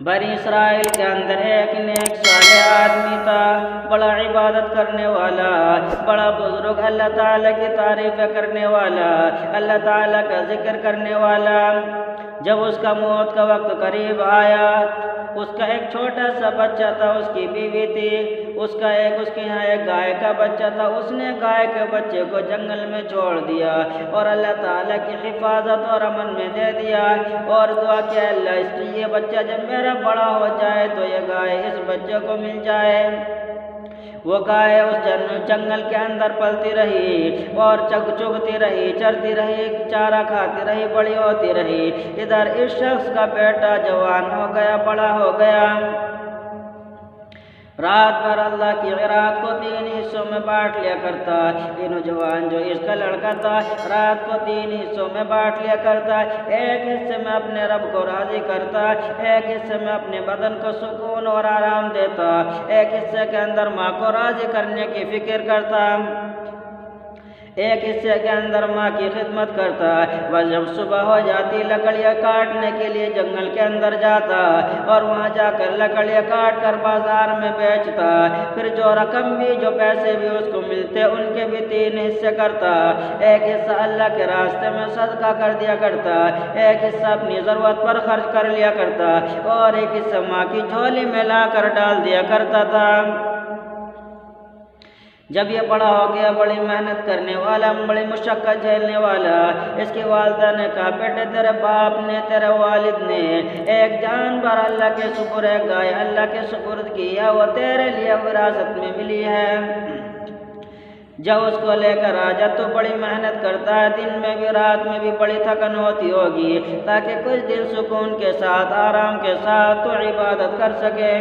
بنی اسرائیل کے اندر ایک نیک صالح آدمی تھا، بڑا عبادت کرنے والا، بڑا بزرگ، اللہ تعالیٰ کی تعریفیں کرنے والا، اللہ تعالیٰ کا ذکر کرنے والا۔ جب اس کا موت کا وقت قریب آیا، اس کا ایک چھوٹا سا بچہ تھا، اس کی بیوی تھی، اس کے یہاں ایک گائے کا بچہ تھا۔ اس نے گائے کے بچے کو جنگل میں چھوڑ دیا اور اللہ تعالیٰ کی حفاظت اور امن میں دے دیا اور دعا کہ اللہ اس کی یہ بچہ جب میرا بڑا ہو جائے تو یہ گائے اس بچے کو مل جائے۔ وہ گائے اس جنگل کے اندر پلتی رہی اور چگتی رہی، چرتی رہی، چارہ کھاتی رہی، بڑی ہوتی رہی۔ ادھر اس شخص کا بیٹا جوان ہو گیا، بڑا ہو گیا۔ رات بھر اللہ کی رات کو 3 حصوں میں بانٹ لیا کرتا۔ یہ نوجوان جو اس کا لڑکا تھا، رات کو 3 حصوں میں بانٹ لیا کرتا۔ ایک حصے میں اپنے رب کو راضی کرتا، ایک حصے میں اپنے بدن کو سکون اور آرام دیتا، ایک حصے کے اندر ماں کو راضی کرنے کی فکر کرتا، ایک حصے کے اندر ماں کی خدمت کرتا۔ وہ جب صبح ہو جاتی لکڑیاں کاٹنے کے لیے جنگل کے اندر جاتا اور وہاں جا کر لکڑیاں کاٹ کر بازار میں بیچتا۔ پھر جو رقم بھی، جو پیسے بھی اس کو ملتے ان کے بھی 3 حصے کرتا۔ ایک حصہ اللہ کے راستے میں صدقہ کر دیا کرتا، ایک حصہ اپنی ضرورت پر خرچ کر لیا کرتا اور ایک حصہ ماں کی جھولی میں لا کر ڈال دیا کرتا تھا۔ جب یہ بڑا ہو گیا، بڑی محنت کرنے والا، بڑی مشقت جھیلنے والا، اس کی والدہ نے کہا بیٹے تیرے باپ نے، تیرے والد نے ایک جانور اللہ کے سپرد، ایک گائے اللہ کے سپرد کی ہے، وہ تیرے لیے وراثت میں ملی ہے، جب اس کو لے کر آ جا۔ تو بڑی محنت کرتا ہے، دن میں بھی رات میں بھی بڑی تھکن ہوتی ہوگی، تاکہ کچھ دن سکون کے ساتھ، آرام کے ساتھ تو عبادت کر سکے۔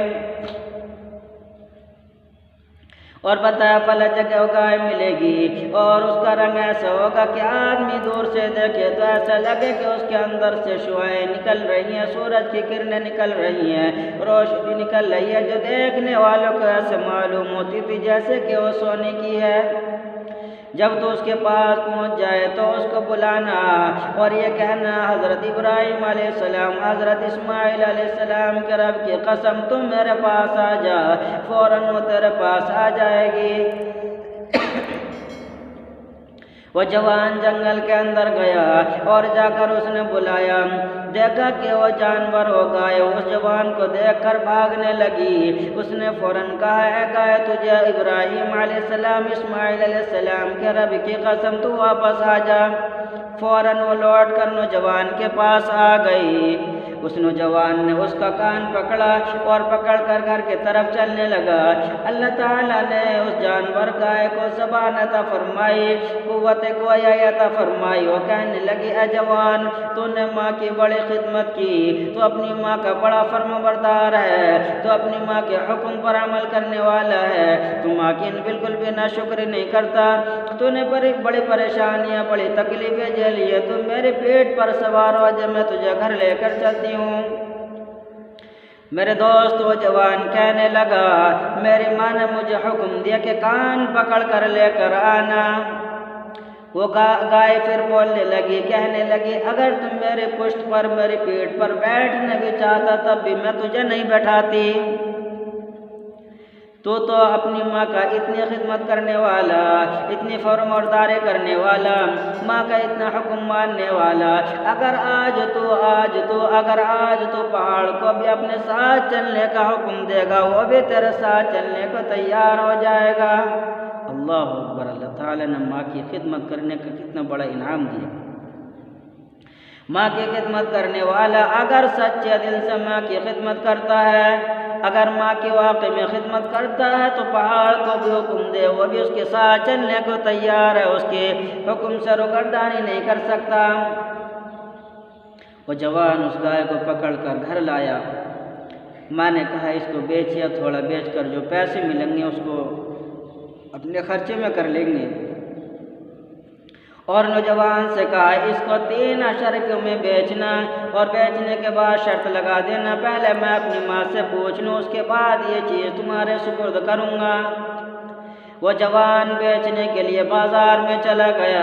اور بتایا فلاں جگہ گائے ملے گی اور اس کا رنگ ایسا ہوگا کہ آدمی دور سے دیکھے تو ایسا لگے کہ اس کے اندر سے شعاعیں نکل رہی ہیں، سورج کی کرنیں نکل رہی ہیں، روشنی نکل رہی ہے، جو دیکھنے والوں کو ایسے معلوم ہوتی تھی جیسے کہ وہ سونے کی ہے۔ جب تو اس کے پاس پہنچ جائے تو اس کو بلانا اور یہ کہنا حضرت ابراہیم علیہ السلام، حضرت اسماعیل علیہ السلام کے رب کی قسم تم میرے پاس آ جا، فوراً وہ تیرے پاس آ جائے گی۔ وہ جوان جنگل کے اندر گیا اور جا کر اس نے بلایا، دیکھا کہ وہ جانور ہو گائے، اس جوان کو دیکھ کر بھاگنے لگی۔ اس نے فوراً کہا اے گائے تجھے ابراہیم علیہ السلام، اسماعیل علیہ السلام کے رب کی قسم تو واپس آ جا۔ فوراً وہ لوٹ کر نوجوان کے پاس آ گئی۔ اس نوجوان نے اس کا کان پکڑا اور پکڑ کر گھر کی طرف چلنے لگا۔ اللہ تعالیٰ نے اس جانور گائے کو زبان عطا فرمائی، قوت گویائی عطا فرمائی۔ وہ کہنے لگی اے جوان، تو نے ماں کی بڑی خدمت کی، تو اپنی ماں کا بڑا فرمانبردار ہے، تو اپنی ماں کے حکم پر عمل کرنے والا ہے، تو ماں کی بالکل بھی ناشکری نہیں کرتا، تو نے بڑی پریشانیاں، بڑی تکلیفیں جھیلی ہے، تو میرے پیٹ پر سوار ہو جب میں تجھے گھر لے کر چلتی ہوں۔ میرے دوست وہ جوان کہنے لگا میری ماں نے مجھے حکم دیا کہ کان پکڑ کر لے کر آنا۔ وہ گائے پھر بولنے لگی، کہنے لگی اگر تم میرے پشت پر، میری پیٹھ پر بیٹھنے بھی چاہتا تب بھی میں تجھے نہیں بیٹھاتی۔ تو اپنی ماں کا اتنی خدمت کرنے والا، اتنی فرمانبرداری کرنے والا، ماں کا اتنا حکم ماننے والا، اگر آج تو پہاڑ کو بھی اپنے ساتھ چلنے کا حکم دے گا، وہ بھی تیرے ساتھ چلنے کو تیار ہو جائے گا۔ اللہ اکبر! اللہ تعالیٰ نے ماں کی خدمت کرنے کا کتنا بڑا انعام دیا۔ ماں کی خدمت کرنے والا اگر سچے دل سے ماں کی خدمت کرتا ہے، اگر ماں کی واقعی میں خدمت کرتا ہے تو پہاڑ کو بھی حکم دے وہ بھی اس کے ساتھ چلنے کو تیار ہے، اس کے حکم سے روگردانی نہیں کر سکتا۔ وہ جوان اس گائے کو پکڑ کر گھر لایا۔ ماں نے کہا اس کو بیچیا، تھوڑا بیچ کر جو پیسے ملیں گے اس کو اپنے خرچے میں کر لیں گے، اور نوجوان سے کہا اس کو 3 اشرفیوں میں بیچنا، اور بیچنے کے بعد شرط لگا دینا پہلے میں اپنی ماں سے پوچھ لوں، اس کے بعد یہ چیز تمہارے سپرد کروں گا۔ وہ جوان بیچنے کے لیے بازار میں چلا گیا۔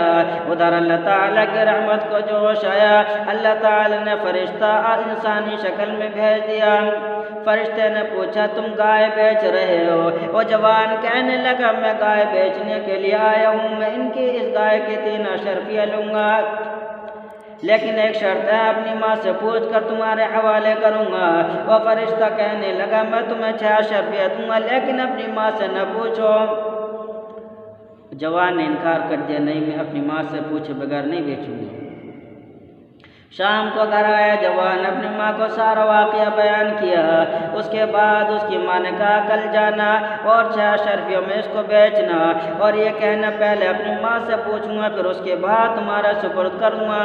ادھر اللہ تعالیٰ کی رحمت کو جوش آیا، اللہ تعالیٰ نے فرشتہ انسانی شکل میں بھیج دیا۔ فرشتے نے پوچھا تم گائے بیچ رہے ہو؟ وہ جوان کہنے لگا میں گائے بیچنے کے لیے آیا ہوں، میں ان کی اس گائے کی 3 اشرفیہ لوں گا، لیکن ایک شرط ہے، اپنی ماں سے پوچھ کر تمہارے حوالے کروں گا۔ وہ فرشتہ کہنے لگا میں تمہیں 6 اشرفیہ دوں گا، لیکن اپنی ماں سے نہ پوچھو۔ جوان نے انکار کر دیا، نہیں میں اپنی ماں سے پوچھے بغیر نہیں بیچوں گا۔ شام کو گھر آیا جوان، اپنی ماں کو سارا واقعہ بیان کیا۔ اس کے بعد اس کی ماں نے کہا کل جانا اور 6 اشرفیوں میں اس کو بیچنا، اور یہ کہنا پہلے اپنی ماں سے پوچھوں گا پھر اس کے بعد تمہارا سپرد کروں گا۔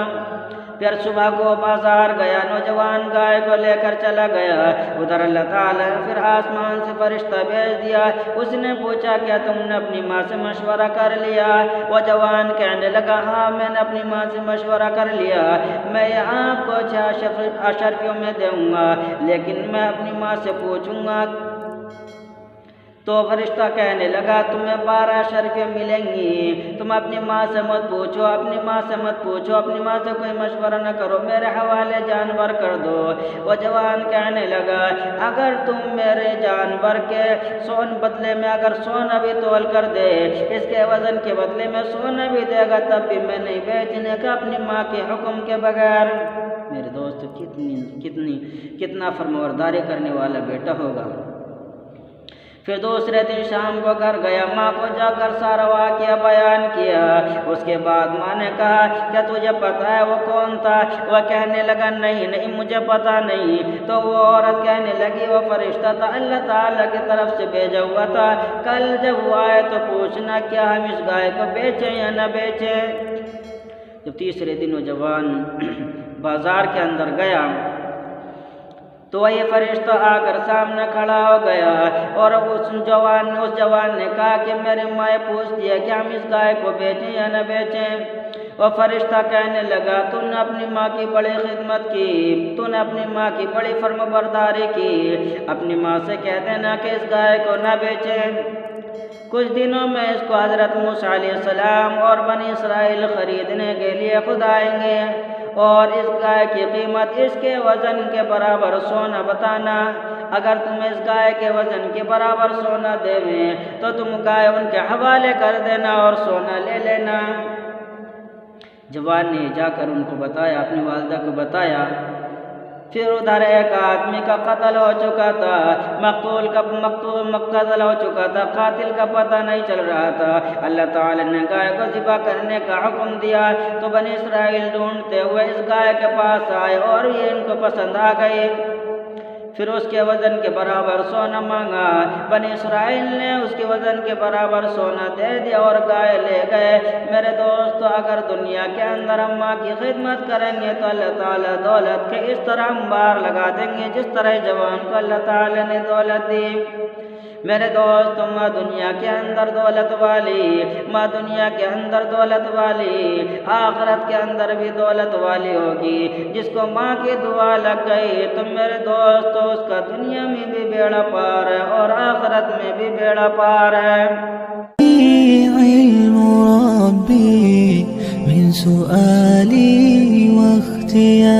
پھر صبح کو بازار گیا، نوجوان گائے کو لے کر چلا گیا۔ ادھر اللہ تعالیٰ نے پھر آسمان سے فرشتہ بھیج دیا۔ اس نے پوچھا کیا تم نے اپنی ماں سے مشورہ کر لیا؟ وہ جوان کہنے لگا ہاں میں نے اپنی ماں سے مشورہ کر لیا، میں یہ آپ کو 6 اشرفیوں میں دوں گا، لیکن میں اپنی ماں سے پوچھوں گا۔ تو فرشتہ کہنے لگا تمہیں 12 اشرفیہ ملیں گی، تم اپنی ماں سے مت پوچھو، اپنی ماں سے مت پوچھو، اپنی ماں سے کوئی مشورہ نہ کرو، میرے حوالے جانور کر دو۔ وہ جوان کہنے لگا اگر تم میرے جانور کے بدلے میں اگر سونا بھی تول کر دے، اس کے وزن کے بدلے میں سونا بھی دے گا، تب بھی میں نہیں بیچنے کا اپنی ماں کے حکم کے بغیر۔ میرے دوست کتنا فرمانبرداری کرنے والا بیٹا ہوگا۔ پھر دوسرے دن شام کو گھر گیا، ماں کو جا کر سارا واقعہ بیان کیا۔ اس کے بعد ماں نے کہا کیا تجھے پتہ ہے وہ کون تھا؟ وہ کہنے لگا نہیں مجھے پتہ نہیں۔ تو وہ عورت کہنے لگی وہ فرشتہ تھا، اللہ تعالیٰ کی طرف سے بھیجا ہوا تھا، کل جب وہ آئے تو پوچھنا کیا ہم اس گائے کو بیچیں یا نہ بیچیں۔ جب تیسرے دن وہ جوان بازار کے اندر گیا تو یہ فرشتہ آ کر سامنے کھڑا ہو گیا، اور اس جوان نے کہا کہ میری ماں پوچھتی ہے کہ ہم اس گائے کو بیچیں یا نہ بیچیں۔ وہ فرشتہ کہنے لگا تو نے اپنی ماں کی بڑی خدمت کی، تو نے اپنی ماں کی بڑی فرمانبرداری کی، اپنی ماں سے کہہ دینا کہ اس گائے کو نہ بیچیں۔ کچھ دنوں میں اس کو حضرت موسیٰ علیہ السلام اور بنی اسرائیل خریدنے کے لیے خود آئیں گے، اور اس گائے کی قیمت اس کے وزن کے برابر سونا بتانا۔ اگر تم اس گائے کے وزن کے برابر سونا دے تو تم گائے ان کے حوالے کر دینا اور سونا لے لینا۔ جوان نے جا کر ان کو بتایا، اپنی والدہ کو بتایا۔ پھر ادھر ایک آدمی کا قتل ہو چکا تھا، مقتول قتل ہو چکا تھا، قاتل کا پتہ نہیں چل رہا تھا۔ اللہ تعالیٰ نے گائے کو ذبح کرنے کا حکم دیا تو بنی اسرائیل ڈھونڈتے ہوئے اس گائے کے پاس آئے اور یہ ان کو پسند آ گئی۔ پھر اس کے وزن کے برابر سونا مانگا، بنی اسرائیل نے اس کے وزن کے برابر سونا دے دیا اور گائے لے گئے۔ میرے دوستو اگر دنیا کے اندر ہم ماں کی خدمت کریں گے تو اللہ تعالیٰ دولت کے اس طرح انبار لگا دیں گے جس طرح جوان کو اللہ تعالیٰ نے دولت دی۔ میرے دوست ماں دنیا کے اندر دولت والی، ماں دنیا کے اندر دولت والی، آخرت کے اندر بھی دولت والی ہوگی۔ جس کو ماں کی دعا لگ گئی تو میرے دوست اس کا دنیا میں بھی بیڑا پار ہے اور آخرت میں بھی بیڑا پار ہے۔ علم ربی من سؤالی واختیاری